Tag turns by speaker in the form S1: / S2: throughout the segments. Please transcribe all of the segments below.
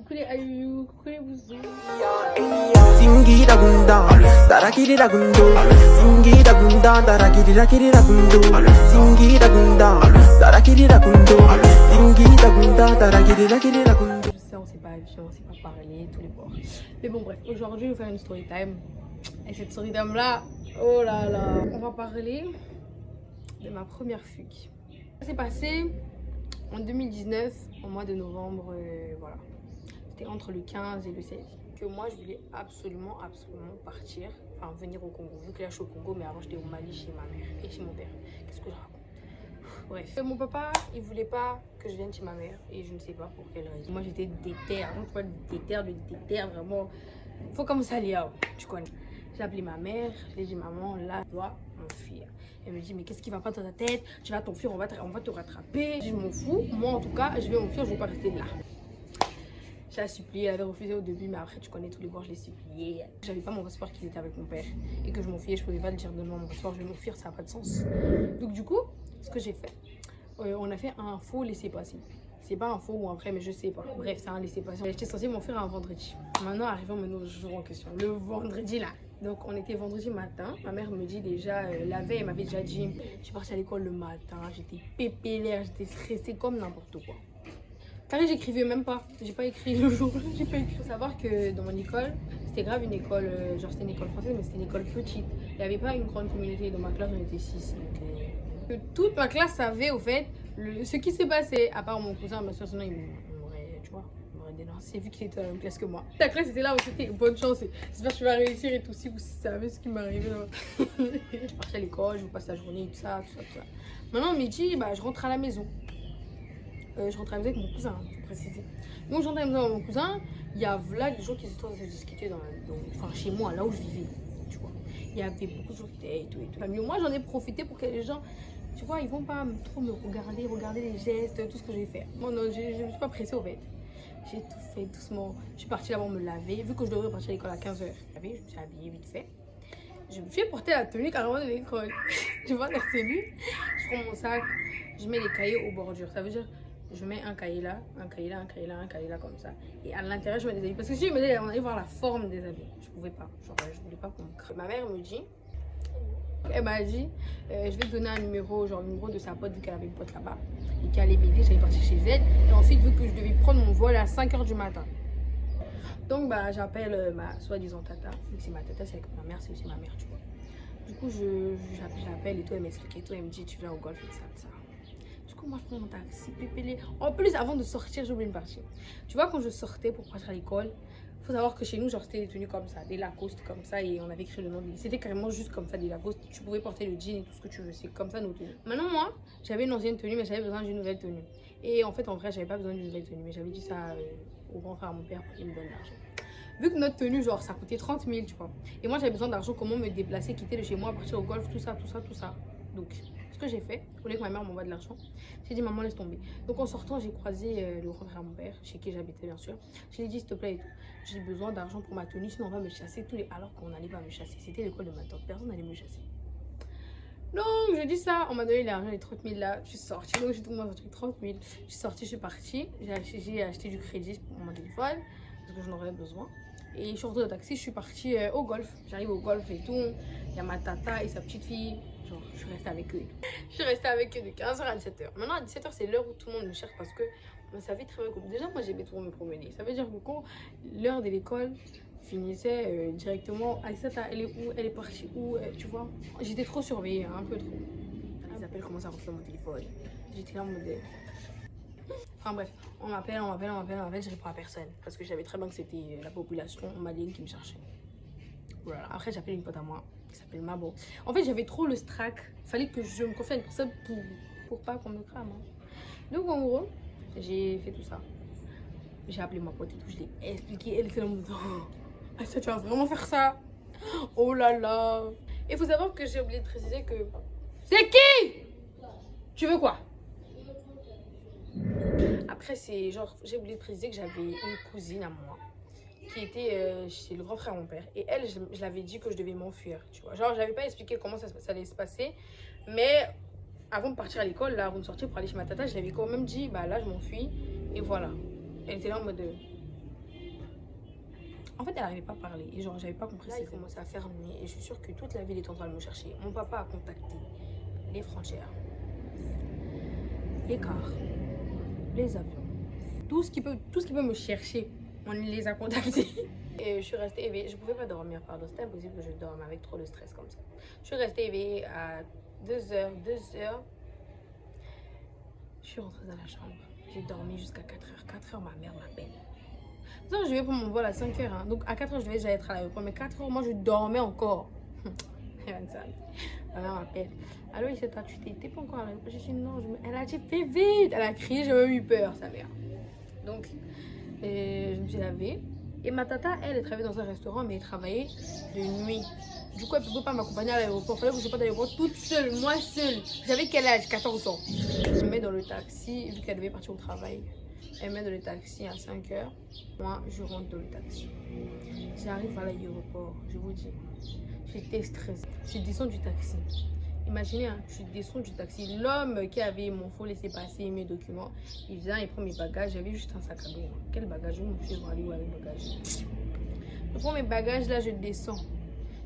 S1: coucou les aïeux, coucou les bouzous.
S2: Singiragunda, Darakiriragundo, Singiragunda, Darakiriragundo, Singiragunda, Darakiriragundo, Singiragunda, Darakiriragundo.
S1: Je sais, on s'est pas vu, on s'est pas parlé, tous les bords. Mais bon, bref, aujourd'hui, je vais faire une story time. Et cette story time là, oh là là, on va parler de ma première fugue. Ça s'est passé en 2019, au mois de novembre, voilà. C'était entre le 15 et le 16. Que moi, je voulais absolument partir, enfin venir au Congo. Vu que là, je suis au Congo, mais avant, j'étais au Mali chez ma mère et chez mon père. Qu'est-ce que je raconte? Bref. Mon papa, il voulait pas que je vienne chez ma mère et je ne sais pas pour quelle raison. Moi, j'étais déter, donc tu vois, déter, vraiment. Faut comme ça, Léa, tu connais. J'ai appelé ma mère, je lui ai dit, maman, là, je dois m'enfuir. Elle me dit, mais qu'est-ce qui va pas dans ta tête? Tu vas t'enfuir, on va te rattraper. Je m'en fous. Moi, en tout cas, je vais m'enfuir, je vais pas rester là. J'ai supplié, elle avait refusé au début, mais après, tu connais tous les bords, je l'ai supplié. J'avais pas mon passeport qui était avec mon père et que je m'enfuyais, je pouvais pas le dire de moi, mon passeport, je vais m'enfuir, ça n'a pas de sens. Donc, du coup, ce que j'ai fait, on a fait un faux laissez-passer. C'est pas un faux ou un vrai, mais je sais pas. Bref, c'est un laissez-passer. J'étais censée m'enfuir un vendredi. Maintenant, arrivons au jour en question. Le vendredi là. Donc, on était vendredi matin. Ma mère me dit déjà, la veille, elle m'avait déjà dit, je suis partie à l'école le matin. J'étais pépélère, j'étais stressée comme n'importe quoi. Car j'écrivais même pas. J'ai pas écrit le jour. J'ai pas écrit. Faut savoir que dans mon école, c'était grave une école, genre c'était une école française, mais c'était une école petite. Il n'y avait pas une grande communauté. Dans ma classe, on était 6. Donc, toute ma classe savait au fait ce qui s'est passé. À part mon cousin, ma soeur, sinon il m'aurait, tu vois, il m'aurait dénoncé vu qu'il était dans la même classe que moi. La classe était là où c'était bonne chance. J'espère que tu vas réussir et tout. Si vous savez ce qui m'est arrivé. Je suis partie à l'école, je vous passe la journée, tout ça. Maintenant, midi, bah, je rentre à la maison. Je rentre à la maison avec mon cousin, pour préciser. Donc, je rentre à la maison avec mon cousin. Il y a là des gens qui étaient en train de discuter enfin, chez moi, là où je vivais. Tu vois. Il y avait beaucoup de gens qui étaient et tout. Mais moi, j'en ai profité pour que les gens, tu vois, ils vont pas trop me regarder les gestes, tout ce que j'ai fait. Moi, non, je ne me suis pas pressée au fait. J'ai tout fait doucement. Je suis partie là-bas me laver. Vu que je devrais partir à l'école à 15 h, je me suis habillée vite fait. Je me suis porter la tenue carrément de l'école. Je vois la tenue. Je prends mon sac. Je mets les cahiers aux bordures. Ça veut dire, je mets un cahier là, un cahier là, un cahier là, un cahier là, comme ça. Et à l'intérieur, je mets des habits. Parce que si je me disais, on allait voir la forme des habits. Je pouvais pas. Genre, je voulais pas qu'on me crée. Ma mère me dit, elle m'a dit, je vais te donner un numéro, genre le numéro de sa pote, vu qu'elle avait une pote là-bas. Et qu'elle allait m'aider, j'allais partir chez elle. Et ensuite, vu que je devais prendre mon vol à 5 h du matin. Donc, bah, j'appelle ma soi-disant tata. Vu que c'est ma tata, c'est avec ma mère, c'est aussi ma mère, tu vois. Du coup, j'appelle et tout, elle m'explique et tout. Elle me dit, tu viens au golf et ça. Du coup, moi, je prends mon taxi, pépélé. En plus, avant de sortir, j'ai oublié une partie. Tu vois, quand je sortais pour partir à l'école, faut savoir que chez nous, genre, c'était des tenues comme ça, des Lacoste comme ça, et on avait écrit le nom. C'était carrément juste comme ça, des Lacoste. Tu pouvais porter le jean et tout ce que tu veux. C'est comme ça nos tenues. Maintenant, moi, j'avais une ancienne tenue, mais j'avais besoin d'une nouvelle tenue. Et en fait, en vrai, j'avais pas besoin d'une nouvelle tenue, mais j'avais dit ça au grand frère à mon père pour qu'il me donne l'argent. Vu que notre tenue, genre, ça coûtait 30 000, tu vois. Et moi, j'avais besoin d'argent, comment me déplacer, quitter de chez moi, partir au golf, tout ça. Donc, ce que j'ai fait, je voulais que ma mère m'envoie de l'argent. J'ai dit, maman, laisse tomber. Donc, en sortant, j'ai croisé le grand frère à mon père, chez qui j'habitais, bien sûr. Je lui ai dit, s'il te plaît, j'ai besoin d'argent pour ma tenue, sinon on va me chasser tous les... Alors qu'on n'allait pas me chasser. C'était l'école de ma tante, personne n'allait me chasser. Donc, je dis ça, on m'a donné l'argent, les 30 000 là. Je suis sortie, donc j'ai tout le monde 30 000. Je suis sortie, je suis partie. J'ai acheté du crédit pour mon téléphone, parce que j'en aurais besoin. Et je suis rentrée au taxi, je suis partie au golf. J'arrive au golf et tout. Il y a ma tata et sa petite fille. Genre, je suis restée avec eux. Je suis restée avec eux de 15 h à 17 h. Maintenant, à 17 h, c'est l'heure où tout le monde me cherche parce que on savait très bien que déjà, moi, j'aimais trop me promener. Ça veut dire que quand l'heure de l'école finissait directement, Aïssata, elle est où? Elle est partie où? Tu vois, j'étais trop surveillée, un peu trop. Les appels commencent à rentrer dans mon téléphone. J'étais là en mode... Enfin bref, on m'appelle, je réponds à personne. Parce que je savais très bien que c'était la population malienne qui me cherchait. Voilà. Après, j'appelle une pote à moi qui s'appelle Mabo. En fait, j'avais trop le strac. Fallait que je me confie à une personne pour pas qu'on me crame. Hein. Donc en gros, j'ai fait tout ça. J'ai appelé ma pote et tout, je l'ai expliqué. Elle était là en mode, oh, ça, tu vas vraiment faire ça? Oh là là. Et il faut savoir que j'ai oublié de préciser que... C'est qui? Tu veux quoi? Après, c'est genre, j'ai oublié de préciser que j'avais une cousine à moi qui était chez le grand frère de mon père. Et elle, je l'avais dit que je devais m'enfuir, tu vois. Genre, je n'avais pas expliqué comment ça allait se passer. Mais avant de partir à l'école, là, avant de sortir pour aller chez ma tata, je l'avais quand même dit, bah là, je m'enfuis. Et voilà. Elle était là en mode, En fait, elle n'arrivait pas à parler. Et genre, j'avais pas compris. Là, il commençait à faire nuit. Et je suis sûre que toute la ville est en train de me chercher. Mon papa a contacté les frontières, les cars, les avions. Tout ce qui peut me chercher, on les a contactés. Et je suis restée éveillée. Je ne pouvais pas dormir, pardon. C'était impossible que je dorme avec trop de stress comme ça. Je suis restée éveillée à 2h. Je suis rentrée dans la chambre. J'ai dormi jusqu'à 4h. 4h, ma mère m'appelle. Donc, je vais pour mon vol à 5h. Hein. Donc, à 4h, je devais déjà être à l'aéroport. Mais 4h, moi, je dormais encore. Ma mère m'appelle. Allô, c'est toi, tu t'es pas encore à l'aéroport? J'ai dit non. Elle a dit fais vite. Elle a crié, j'ai même eu peur, sa mère. Donc, je me suis lavée. Et ma tata, elle travaillait dans un restaurant, mais elle travaillait de nuit. Du coup, elle ne pouvait pas m'accompagner à l'aéroport. Il fallait que je parte à l'aéroport toute seule, moi seule. J'avais quel âge? 14 ans. Je me mets dans le taxi, vu qu'elle devait partir au travail. Elle me met dans le taxi à 5h. Moi, je rentre dans le taxi. J'arrive à l'aéroport, je vous dis. J'étais stressée. Je descends du taxi. Imaginez, hein, je descends du taxi. L'homme qui avait mon faux laissez-passer mes documents, il vient, il prend mes bagages. J'avais juste un sac à dos. Quel bagage? Je vais aller où avec mes bagages? Je prends mes bagages, là, je descends.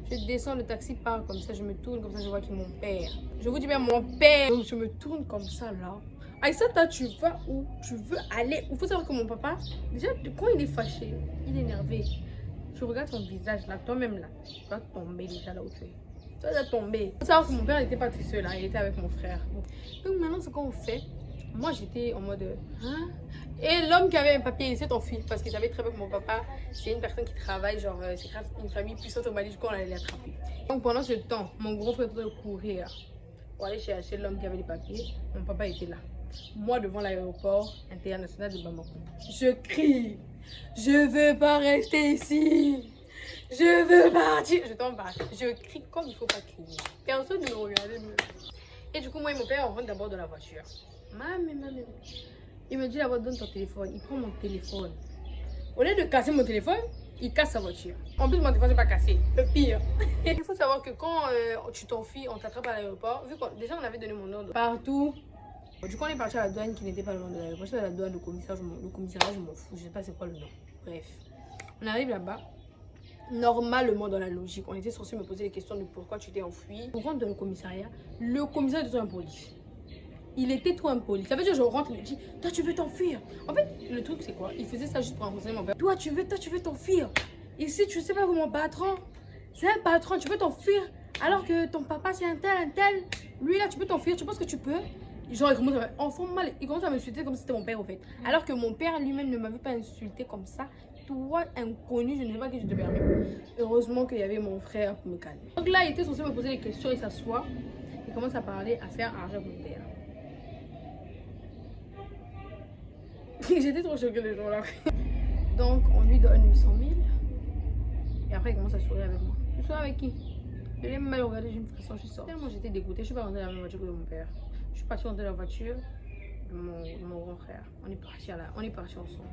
S1: Je descends, le taxi part comme ça, je me tourne comme ça, je vois qu'il est mon père. Je vous dis bien mon père. Donc je me tourne comme ça là. Aïssata, tu vas où? Tu veux aller? Il faut savoir que mon papa, déjà quand il est fâché, il est énervé. Tu regardes son visage là, toi-même là, tu vas tomber déjà là où tu es. Tu vas tomber. Il faut savoir que mon père n'était pas tout seul, hein, il était avec mon frère. Donc maintenant, ce qu'on fait, moi j'étais en mode hein? Et l'homme qui avait un papier, il s'est enfui parce qu'il savait très bien que mon papa, c'est une personne qui travaille, genre, c'est une famille puissante au Mali, du coup, on allait l'attraper. Donc pendant ce temps, mon gros frère était courir pour aller chercher l'homme qui avait les papiers. Mon papa était là. Moi, devant l'aéroport international de Bamako. Je crie, je veux pas rester ici. Je veux partir. Je tombe pas. Je crie comme il faut pas crier. Personne ne me regardait. Et du coup, moi et mon père, on rentre d'abord dans la voiture. Maman. Il me dit là-bas, donne ton téléphone. Il prend mon téléphone. Au lieu de casser mon téléphone, il casse sa voiture. En plus, mon téléphone n'est pas cassé. Le pire. Il faut savoir que quand tu t'enfuis, on t'attrape à l'aéroport. Vu que déjà, on avait donné mon nom partout. Du coup, on est parti à la douane qui n'était pas le nom de l'aéroport. J'étais à la douane, le commissariat, je m'en fous. Je sais pas c'est quoi le nom. Bref. On arrive là-bas. Normalement, dans la logique, on était censé me poser les questions de pourquoi tu t'es enfui. On rentre dans le commissariat était trop impoli. Il était trop impoli. Ça veut dire que je rentre et me dit, toi tu veux t'enfuir. En fait, le truc c'est quoi? Il faisait ça juste pour impressionner mon père. Toi tu veux t'enfuir. Ici tu sais pas que mon patron, c'est un patron, tu veux t'enfuir. Alors que ton papa c'est un tel. Lui là tu peux t'enfuir, tu penses que tu peux? Genre il commence à enfant mal, il commence à m'insulter comme si c'était mon père en fait. Alors que mon père lui-même ne m'avait pas insulté comme ça. Toi inconnu, je ne sais pas que je te permets. Heureusement qu'il y avait mon frère pour me calmer. Donc là il était censé me poser des questions, il s'assoit. Il commence à parler, à faire argent avec mon père. J'étais trop choquée les jours-là. Donc on lui donne 800 000. Et après il commence à sourire avec moi. Tu sois avec qui? Je l'ai mal regardé, j'ai une pression, je sors. Tellement j'étais dégoûtée, je suis pas rentrée dans la même voiture que mon père. Je suis partie dans la voiture de mon grand frère. On est partis ensemble.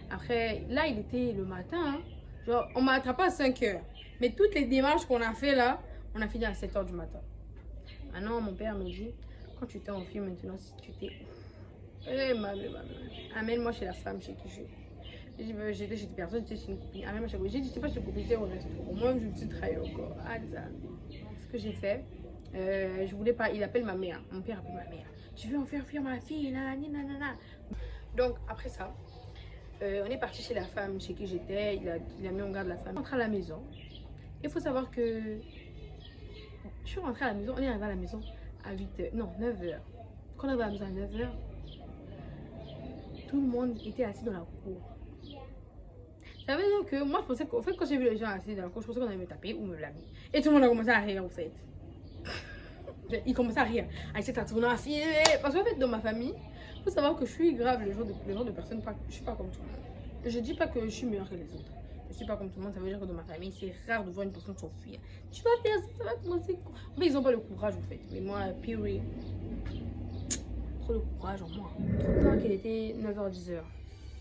S1: Après, là il était le matin. Hein. Genre on m'a attrapé à 5h. Mais toutes les démarches qu'on a fait là, on a fini à 7h du matin. Maintenant mon père me dit, quand tu t'es enfui maintenant, si tu t'es... Eh maman, amène-moi chez la femme chez qui je suis. J'ai dit, j'étais chez personne, j'étais chez une copine. Amène-moi chez j'ai dit, c'est pas chez une copine, j'étais au restaurant. Moi, je me suis trahie encore. Ah, ça. Ce que j'ai fait, je voulais pas, il appelle ma mère. Mon père appelle ma mère. Tu veux en faire fuir ma fille, nanana. Donc, après ça, on est parti chez la femme chez qui j'étais. Il a mis en garde la femme. On rentre à la maison. Il faut savoir que je suis rentrée à la maison, on est arrivé à la maison à 8h, non, 9h. Quand on est arrivé à la maison à 9h, tout le monde était assis dans la cour. Ça veut dire que moi je pensais qu'en fait quand j'ai vu les gens assis dans la cour, je pensais qu'on allait me taper ou me blâmer. Et tout le monde a commencé à rire en fait. Il commençait à rire. Aïssata a tourné à filmer. Parce qu'en fait dans ma famille, il faut savoir que je suis grave le genre de personne, je suis pas comme tout le monde. Je dis pas que je suis meilleure que les autres. Je suis pas comme tout le monde, ça veut dire que dans ma famille c'est rare de voir une personne s'enfuir. Tu vas faire ça, ça va commencer. Mais ils ont pas le courage en fait. Mais moi, purée. Trop de courage en moi. Trop tard qu'il était 9h-10h.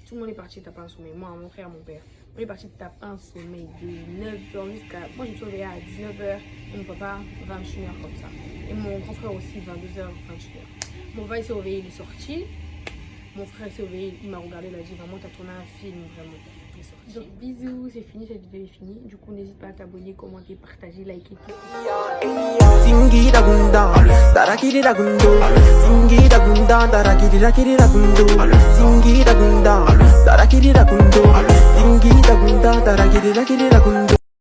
S1: Tout le monde est parti taper un sommeil. Moi, mon frère, mon père. On est parti taper un sommeil de 9h jusqu'à... Moi, je me suis réveillée à 19h. Et mon papa, 21h comme ça. Et mon grand frère aussi, 22h, 21h. Mon papa, il s'est réveillé, il est sorti. Mon frère s'est réveillé, il m'a regardé, il a dit vraiment, t'as tourné un film, vraiment. Donc bisous, c'est fini, cette vidéo est finie. Du coup, n'hésite pas à t'abonner, commenter, partager, liker tout.
S2: Singida gunda, darakirira gundo. Singida gunda, darakirira gundo. Singida gunda, darakirira gundo. Singida gunda, darakirira gundo.